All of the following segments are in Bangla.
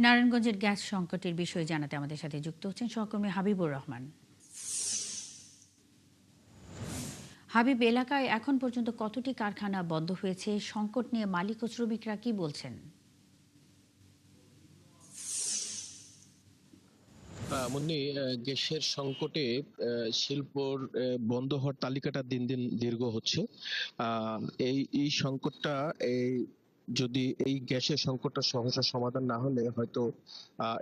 নারায়ণগঞ্জের গ্যাস সংকটের বিষয়ে জানাতে আমাদের সাথে যুক্ত হচ্ছেন সহকর্মী হাবিবুর রহমান। হাবিব, এলাকায় এখন পর্যন্ত কতটি কারখানা বন্ধ হয়েছে? সংকট নিয়ে মালিক ও শ্রমিকরা কি বলছেন? মুন্নি, গ্যাসের সংকটে শিল্পর বন্ধ হওয়ার তালিকাটা দিন দিন দীর্ঘ হচ্ছে। এই সংকটটা যদি এই গ্যাসের সংকটটা সহসা সমাধান না হলে হয়তো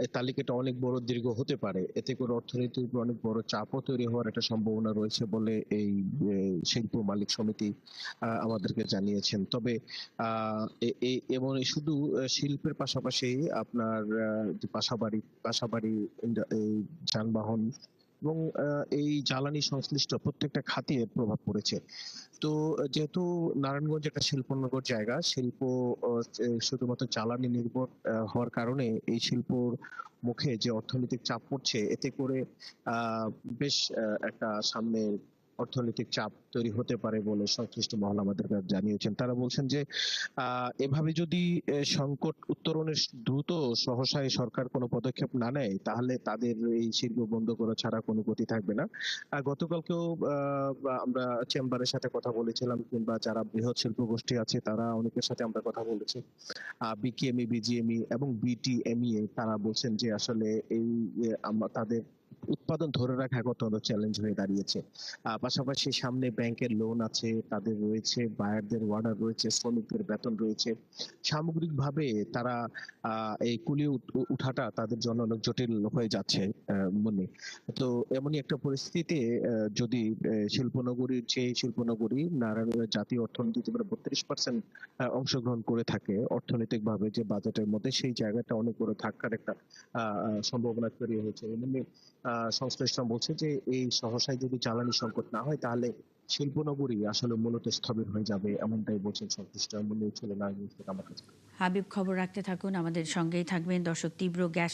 এই তালিকাটা অনেক বড় দীর্ঘ হতে পারে। এতে করে অর্থনীতির উপর অনেক বড় চাপও তৈরি হওয়ার একটা সম্ভাবনা রয়েছে বলে এই শিল্প মালিক সমিতি আমাদেরকে জানিয়েছেন। তবে এবং শুধু শিল্পের পাশাপাশি আপনার যে বাসাবাড়ি এই যানবাহন এবং এই জ্বালানি সংশ্লিষ্ট প্রত্যেকটা খাতে এর প্রভাব পড়েছে। তো যেহেতু নারায়ণগঞ্জ একটা শিল্পনগর জায়গা, শিল্প শুধুমাত্র জ্বালানি নির্ভর হওয়ার কারণে এই শিল্পর মুখে যে অর্থনৈতিক চাপ পড়ছে, এতে করে বেশ একটা সামনে অর্থনৈতিক চাপ তৈরি হতে পারে বলে সংশ্লিষ্ট মহল আমাদেরকে জানিয়েছেন। তারা বলছেন যে এভাবে যদি সংকট উত্তরণের দ্রুত সহসায় সরকার কোনো পদক্ষেপ না নেয়, তাহলে তাদের এই শিল্প বন্ধ করা ছাড়া কোনো গতি থাকবে না। গতকালকেও আমরা চেম্বারের সাথে কথা বলেছিলাম, কিংবা যারা বৃহৎ শিল্প গোষ্ঠী আছে তারা অনেকের সাথে আমরা কথা বলেছি। বিকেএমই, বিজিএমই এবং বিটিএমইএ তারা বলছেন যে আসলে এই তাদের উৎপাদন ধরে রাখা এক অত্যন্ত চ্যালেঞ্জ হয়ে দাঁড়িয়েছে। পাশাপাশি সামনে ব্যাংকের লোন আছে, তাদের রয়েছে বায়ারদের অর্ডার রয়েছে, শ্রমিকদের বেতন রয়েছে। সামগ্রিকভাবে তারা এই কুলিয়ে উঠাটা তাদের জন্য অনেক জটিল হয়ে যাচ্ছে মনে। তো এমনই একটা পরিস্থিতিতে যদি শিল্পনগরীর যে শিল্পনগরী নারায়ণগঞ্জ জাতীয় অর্থনীতিতে প্রায় 32% অংশগ্রহণ করে থাকে অর্থনৈতিক ভাবে যে বাজেটের মধ্যে, সেই জায়গাটা অনেক বড় ধাক্কার একটা সম্ভাবনা তৈরি হয়েছে। এমনি সংশ্লিষ্টরা বলছে যে এই সহসায় যদি জ্বালানি সংকট না হয়, তাহলে শিল্পনগরী আসলে মূলত স্থবির হয়ে যাবে, এমনটাই বলছেন সংশ্লিষ্ট। এমন নিউজ ছিল নারায়ণগঞ্জ থেকে আমার কাছে। হাবিব, খবর রাখতে থাকুন, আমাদের সঙ্গেই থাকবেন। দর্শক, তীব্র গ্যাস